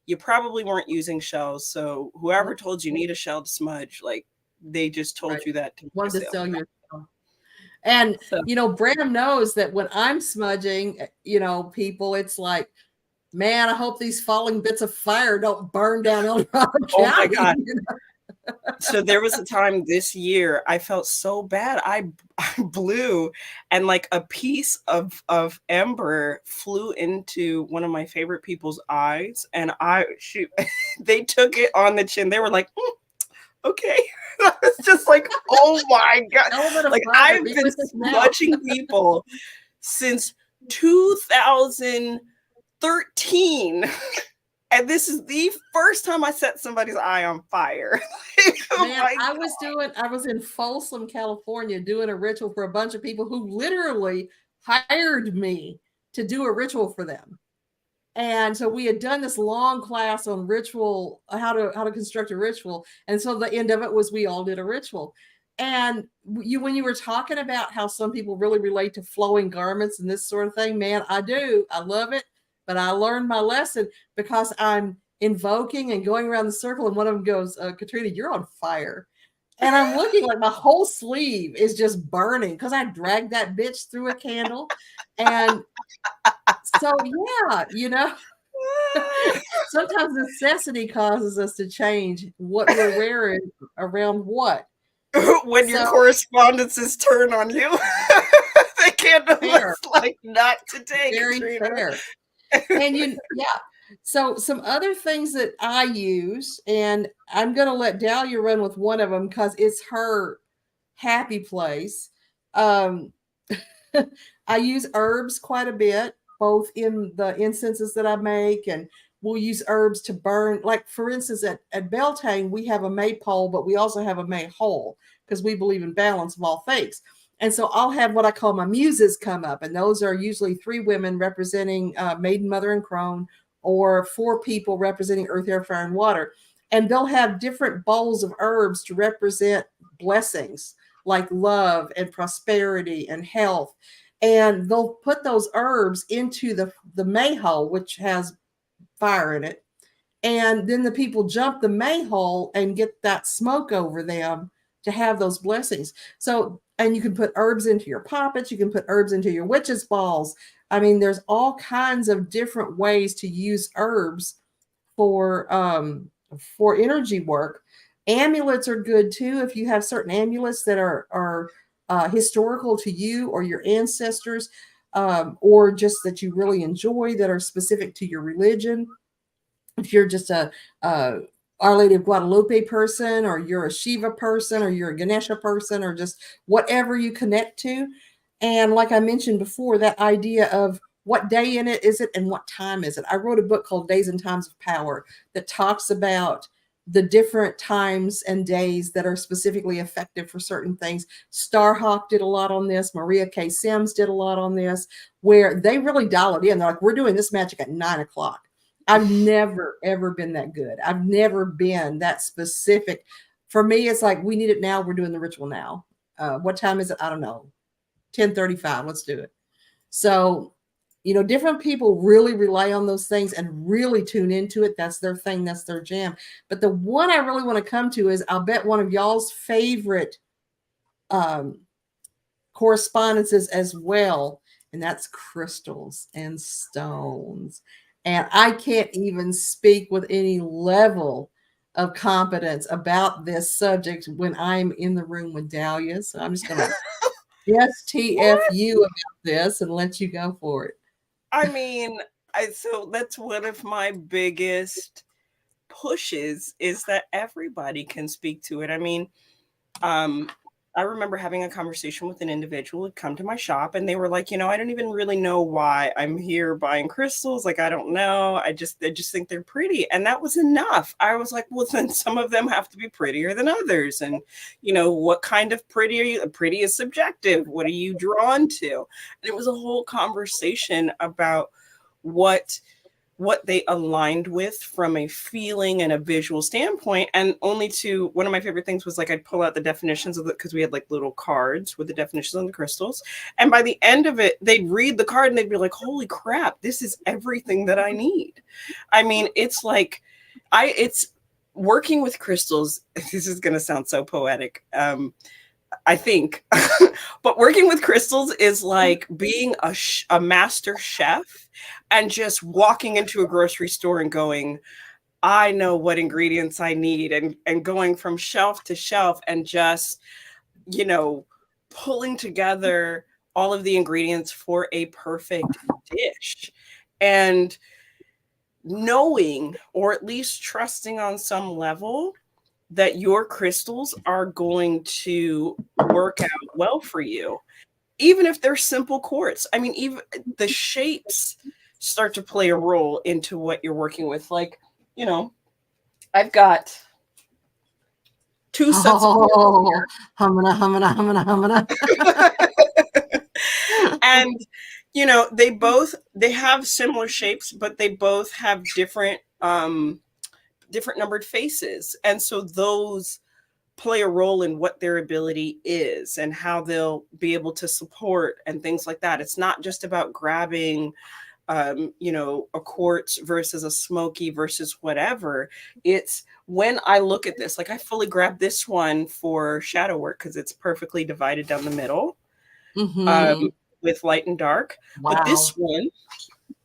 you probably weren't using shells. So whoever told you need a shell to smudge, like they just told you that to wanted to sell you. And Bram knows that when I'm smudging, people, it's like, man, I hope these falling bits of fire don't burn down El Dorado County. Oh my God. So there was a time this year I felt so bad. I blew, and like a piece of ember flew into one of my favorite people's eyes, and they took it on the chin. They were like, okay. I was just like, oh my God. Like I've been smudging people since 2013. And this is the first time I set somebody's eye on fire. Oh Man, my I God. was in Folsom, California, doing a ritual for a bunch of people who literally hired me to do a ritual for them. And so we had done this long class on ritual, how to construct a ritual. And so the end of it was we all did a ritual. And when you were talking about how some people really relate to flowing garments and this sort of thing, man, I do. I love it. But I learned my lesson because I'm invoking and going around the circle, and one of them goes, Katrina, you're on fire. And I'm looking like my whole sleeve is just burning because I dragged that bitch through a candle. And so, yeah, sometimes necessity causes us to change what we're wearing around what. When your So correspondences turn on you, they can't fair, like not today, very Katrina. fair. And yeah. So some other things that I use, and I'm going to let Dahlia run with one of them because it's her happy place. Um, I use herbs quite a bit, both in the incenses that I make, and we'll use herbs to burn. Like, for instance, at Beltane, we have a maypole, but we also have a mayhole because we believe in balance of all faiths. And so I'll have what I call my muses come up, and those are usually 3 women representing Maiden, Mother, and Crone, or 4 people representing Earth, Air, Fire, and Water. And they'll have different bowls of herbs to represent blessings like love and prosperity and health. And they'll put those herbs into the mayhole, which has fire in it. And then the people jump the mayhole and get that smoke over them to have those blessings. So, and you can put herbs into your poppets, you can put herbs into your witches' balls. I mean, there's all kinds of different ways to use herbs for energy work. Amulets are good too. If you have certain amulets that are historical to you or your ancestors, or just that you really enjoy that are specific to your religion. If you're just a Our Lady of Guadalupe person, or you're a Shiva person, or you're a Ganesha person, or just whatever you connect to. And like I mentioned before, that idea of what day in it is it and what time is it? I wrote a book called Days and Times of Power that talks about the different times and days that are specifically effective for certain things. Starhawk did a lot on this. Maria K. Sims did a lot on this, where they really dial it in. They're like, we're doing this magic at 9 o'clock. I've never, ever been that good. I've never been that specific. For me, it's like, we need it now. We're doing the ritual now. What time is it? I don't know. 10:35. Let's do it. So, different people really rely on those things and really tune into it. That's their thing. That's their jam. But the one I really want to come to is, I'll bet one of y'all's favorite correspondences as well. And that's crystals and stones. And I can't even speak with any level of competence about this subject when I'm in the room with Dahlia. So I'm just going to STFU about this and let you go for it. I mean, so that's one of my biggest pushes, is that everybody can speak to it. I mean, I remember having a conversation with an individual who'd come to my shop, and they were like, I don't even really know why I'm here buying crystals. Like, I don't know. I just think they're pretty. And that was enough. I was like, well, then some of them have to be prettier than others. And, what kind of pretty are you? Pretty is subjective. What are you drawn to? And it was a whole conversation about what they aligned with from a feeling and a visual standpoint. And only to one of my favorite things was, like, I'd pull out the definitions of it, because we had like little cards with the definitions on the crystals. And by the end of it, they'd read the card and they'd be like, holy crap, this is everything that I need. I mean, it's like, it's working with crystals. This is going to sound so poetic. I think, but working with crystals is like being a master chef and just walking into a grocery store and going, I know what ingredients I need, and going from shelf to shelf and just, pulling together all of the ingredients for a perfect dish. And knowing, or at least trusting on some level, that your crystals are going to work out well for you. even if they're simple quartz. I mean, even the shapes start to play a role into what you're working with. Like, you know, I've got two sets of quartz Oh, humana, humana, humana, humana. here. And you know, they have similar shapes, but they both have different numbered faces. And so those play a role in what their ability is and how they'll be able to support and things like that. It's not just about grabbing you know, a quartz versus a smoky versus whatever. It's when I look at this, like I fully grabbed this one for shadow work because it's perfectly divided down the middle Mm-hmm. with light and dark. But this Wow. one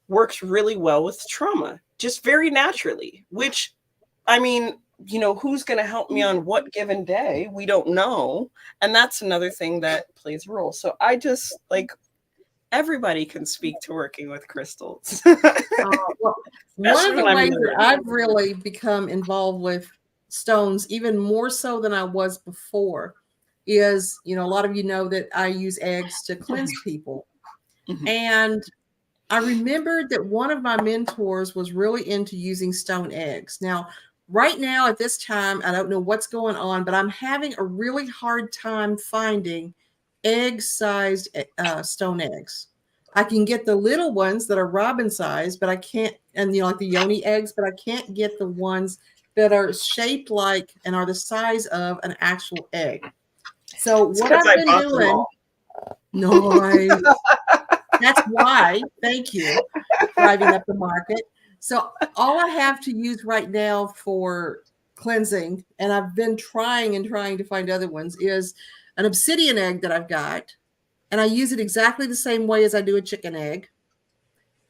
works really well with trauma, just very naturally, which, I mean, you know, who's going to help me on what given day? We don't know. And that's another thing that plays a role. So I just like everybody can speak to working with crystals. Well, one of Especially the when I'm ways that nervous. I've really become involved with stones, even more so than I was before, is, you know, a lot of you know that I use eggs to cleanse people. Mhm. And I remembered that one of my mentors was really into using stone eggs. Now, right now at this time, I don't know what's going on, but I'm having a really hard time finding egg-sized stone eggs. I can get the little ones that are robin sized, but I can't, and you know, like the yoni eggs, but I can't get the ones that are shaped like and are the size of an actual egg. So It's what because I've I been bought them doing, all. nice. That's why. Thank you. Driving up the market. So all I have to use right now for cleansing, and I've been trying and trying to find other ones, is an obsidian egg that I've got. And I use it exactly the same way as I do a chicken egg.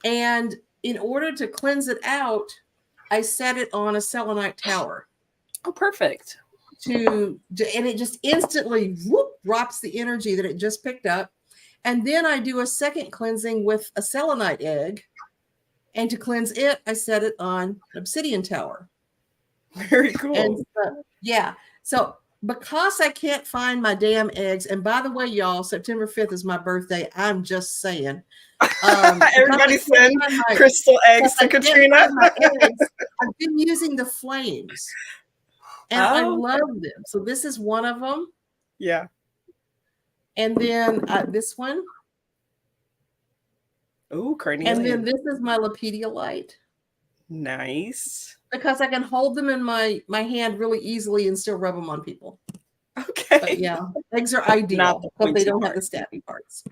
And in order to cleanse it out, I set it on a selenite tower Oh, perfect. and it just instantly whoop, drops the energy that it just picked up. And then I do a second cleansing with a selenite egg. And to cleanse it, I set it on an obsidian tower. Very And cool. so, yeah. So because I can't find my damn eggs, and by the way, y'all, September 5th is my birthday. I'm just saying. Because I Everybody can't send find my crystal because eggs I to can't Katrina. find my eggs, I've been using the flames. And I Oh, love them. So this is one of them. yeah. And then this one. Ooh, And then carnelian. this is my lepidolite. Nice. Because I can hold them in my hand really easily and still rub them on people. But Okay. yeah, eggs are Not ideal, the but they pointy don't have the part. stabby parts.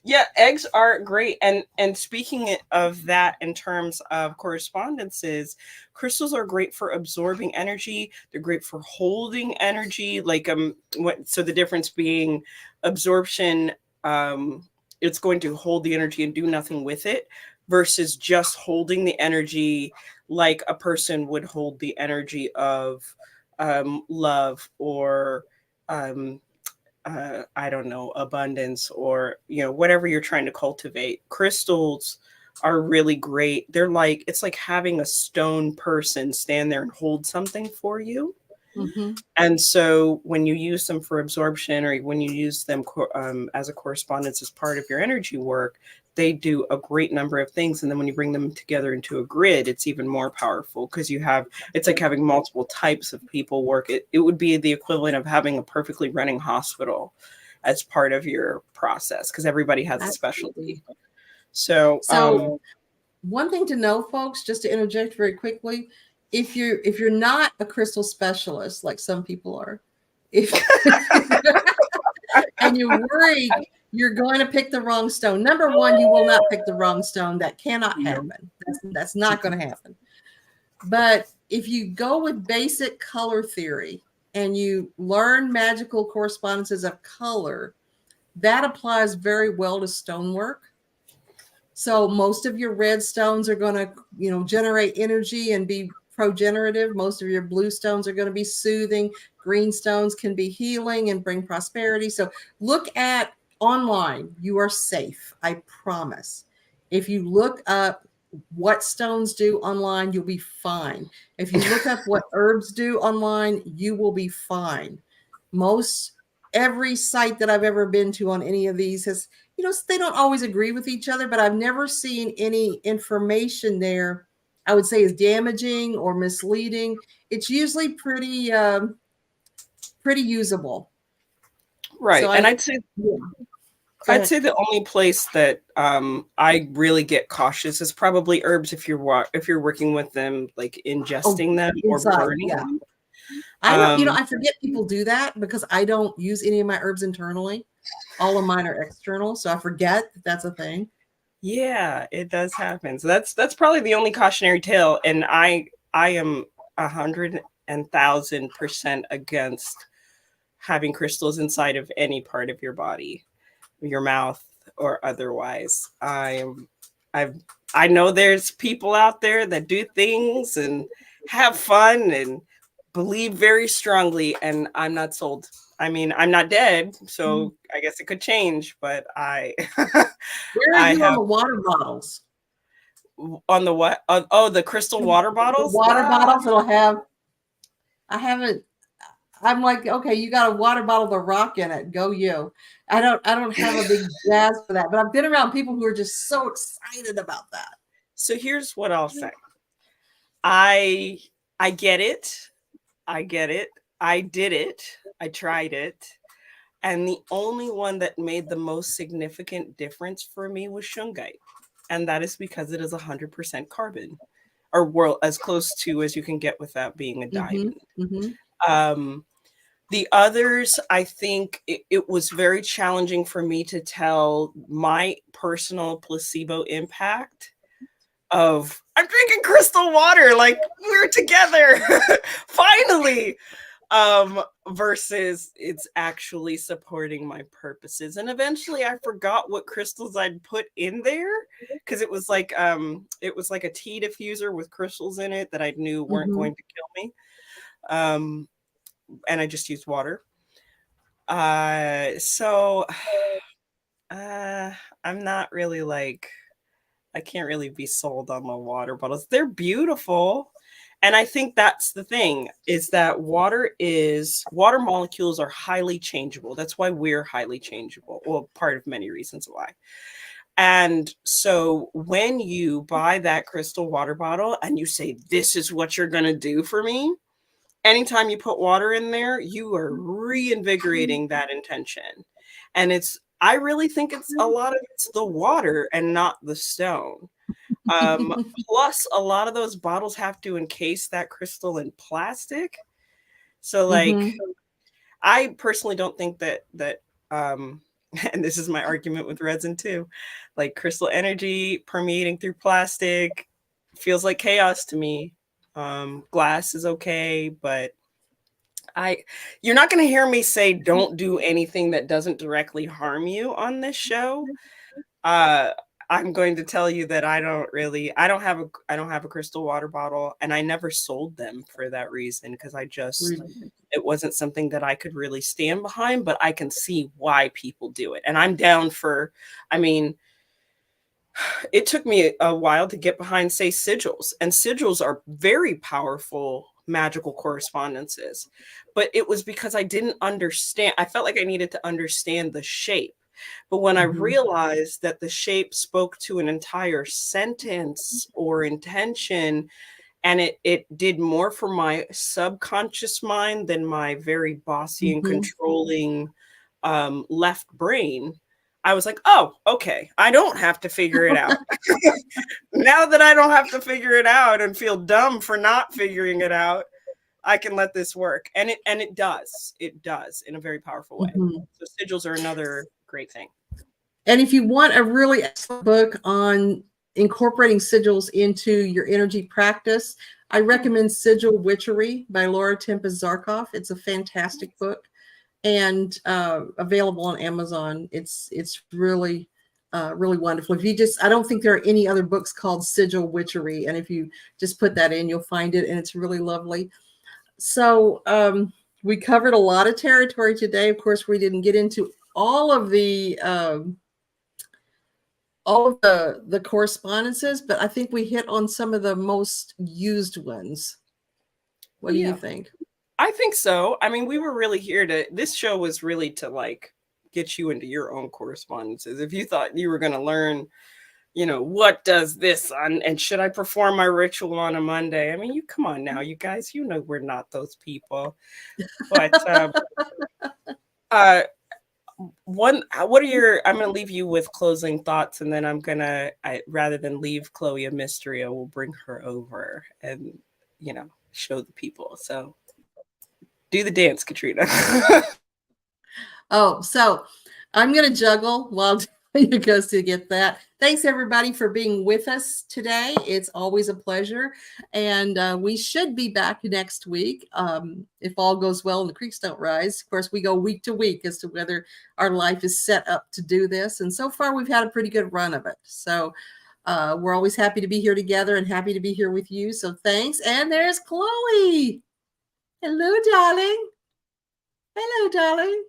Yeah, eggs are great. And speaking of that in terms of correspondences, crystals are great for absorbing energy. They're great for holding energy. Like what so the difference being absorption, it's going to hold the energy and do nothing with it versus just holding the energy like a person would hold the energy of love or I don't know, abundance or, you know, whatever you're trying to cultivate. Crystals are really great. They're like, it's like having a stone person stand there and hold something for you. Mm-hmm. And so when you use them for absorption or when you use them as a correspondence as part of your energy work, they do a great number of things. And then when you bring them together into a grid, it's even more powerful because you have, it's like having multiple types of people work. It would be the equivalent of having a perfectly running hospital as part of your process because everybody has a Absolutely. specialty. So, So one thing to know, folks, just to interject very quickly, if you're not a crystal specialist like some people are, if and you're worried you're going to pick the wrong stone, number one, you will not pick the wrong stone. That cannot no. happen. That's not going to happen. But if you go with basic color theory and you learn magical correspondences of color, that applies very well to stonework. So most of your red stones are going to, generate energy and be progenerative. Most of your blue stones are going to be soothing. Green stones can be healing and bring prosperity. So look at online. You are safe. I promise. If you look up what stones do online, you'll be fine. If you look up what herbs do online, you will be fine. Most every site that I've ever been to on any of these has, they don't always agree with each other, but I've never seen any information there I would say is damaging or misleading. It's usually pretty usable. Right. So And yeah, go I'd ahead. say the only place that I really get cautious is probably herbs if you're working with them, like Oh, ingesting them or inside, burning yeah. them. I don't, I forget people do that because I don't use any of my herbs internally. All of mine are external, so I forget that that's a thing. Yeah, it does happen. So that's probably the only cautionary tale. And I am 100,000% against having crystals inside of any part of your body, your mouth or otherwise. I've I know there's people out there that do things and have fun and believe very strongly, and I'm not sold. I mean, I'm not dead, so I guess it could change, but I Where are I you on have the water bottles? on the what? Oh, the crystal water The bottles. water bottles that'll have, I haven't, I'm like, okay, you got a water bottle with a rock in it. Go you. I don't have a big jazz for that, but I've been around people who are just so excited about that. So here's what I'll say. I I get it. I get it. I did it. I tried it. And the only one that made the most significant difference for me was shungite. And that is because it is 100% carbon, or world as close to as you can get without being a Mm-hmm. diamond. Mm-hmm. Um, the others, I think it was very challenging for me to tell my personal placebo impact of I'm drinking crystal water, like we're together, finally, versus it's actually supporting my purposes. And eventually I forgot what crystals I'd put in there because it was like a tea diffuser with crystals in it that I knew weren't Mm-hmm. going to kill me. um and I just used water. So uh I'm not really like, I can't really be sold on the water bottles. They're beautiful. And I think that's the thing is that water molecules are highly changeable. That's why we're highly changeable. Well, part of many reasons why. And so when you buy that crystal water bottle and you say, this is what you're going to do for me, anytime you put water in there, you are reinvigorating that intention. And I really think it's a lot of it's the water and not the stone. Plus, a lot of those bottles have to encase that crystal in plastic. So, like, Mm-hmm. I personally don't think that and this is my argument with resin too, like crystal energy permeating through plastic feels like chaos to me. Glass is okay, but I you're not going to hear me say don't do anything that doesn't directly harm you on this show. Uh, I'm going to tell you that I don't have a crystal water bottle, and I never sold them for that reason because it wasn't something that I could really stand behind, but I can see why people do it. And I'm down for, I mean, it took me a while to get behind, say, sigils, and sigils are very powerful magical correspondences. But it was because I didn't understand. I felt like I needed to understand the shape. But when I Mm-hmm. realized that the shape spoke to an entire sentence or intention, and it did more for my subconscious mind than my very bossy and Mm-hmm. controlling left brain, I was like, oh, okay, I don't have to figure it out. Now that I don't have to figure it out and feel dumb for not figuring it out, I can let this work. And it does. It does in a very powerful way. Mm-hmm. So sigils are another great thing. And if you want a really excellent book on incorporating sigils into your energy practice, I recommend Sigil Witchery by Laura Tempest Zarkov. It's a fantastic book and available on Amazon. It's really really wonderful. If you just, I don't think there are any other books called Sigil Witchery, and if you just put that in, you'll find it, and it's really lovely. So we covered a lot of territory today. Of course, we didn't get into all of the correspondences, but I think we hit on some of the most used ones. What do you Yeah. think? I think so. I mean, we were really here to, this show was really to like get you into your own correspondences. If you thought you were going to learn, what does this on, and should I perform my ritual on a Monday? I mean, you come on now, you guys, we're not those people. But uh, what are I'm going to leave you with closing thoughts, and then rather than leave Chloe a mystery, I will bring her over and, show the people. So do the dance, Katrina. Oh, so I'm going to juggle while you goes to get that. Thanks everybody for being with us today. It's always a pleasure. And we should be back next week. If all goes well and the creeks don't rise. Of course, we go week to week as to whether our life is set up to do this. And so far we've had a pretty good run of it. So we're always happy to be here together and happy to be here with you. So thanks. And there's Chloe. Hello, darling. Hello, darling.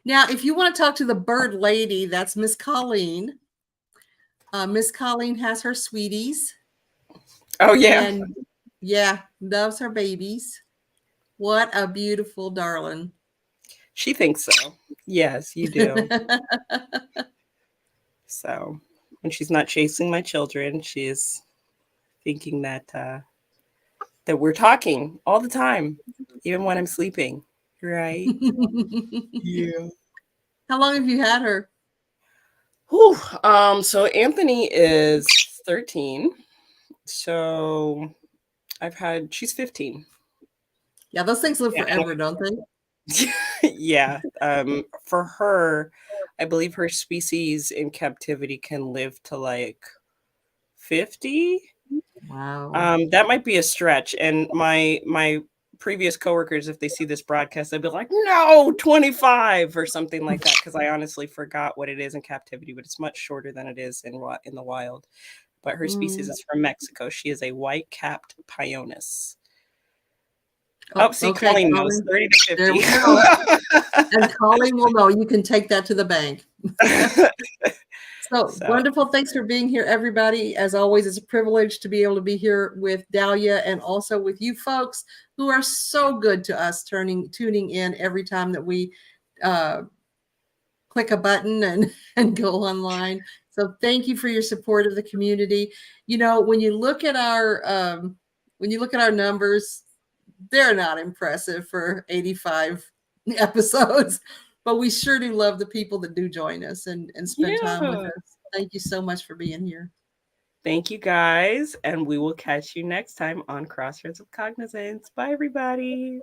Now, if you want to talk to the bird lady, that's Miss Colleen. Miss Colleen has her sweeties. Oh, yeah. And yeah, loves her babies. What a beautiful darling. She thinks so. Yes, you do. So when she's not chasing my children, she's thinking that that we're talking all the time, even when I'm sleeping. Right? Yeah. How long have you had her? Whew. So Anthony is 13. So she's 15. Yeah, those things live forever, don't they? Yeah. For her, I believe her species in captivity can live to like 50. Wow. That might be a stretch. And my previous coworkers, if they see this broadcast, they'll be like, no, 25 or something like that. Because I honestly forgot what it is in captivity, but it's much shorter than it is in the wild. But her species is from Mexico. She is a white-capped Pyonis. Oh, see, okay, Colleen knows 30 to 50. There we go. And Colleen will know. You can take that to the bank. So wonderful. Thanks for being here, everybody. As always, it's a privilege to be able to be here with Dahlia and also with you folks who are so good to us, tuning in every time that we click a button and go online. So thank you for your support of the community. When you look at our numbers, they're not impressive for 85 episodes. But we sure do love the people that do join us and spend time with us. Thank you so much for being here. Thank you, guys. And we will catch you next time on Crossroads of Cognizance. Bye, everybody.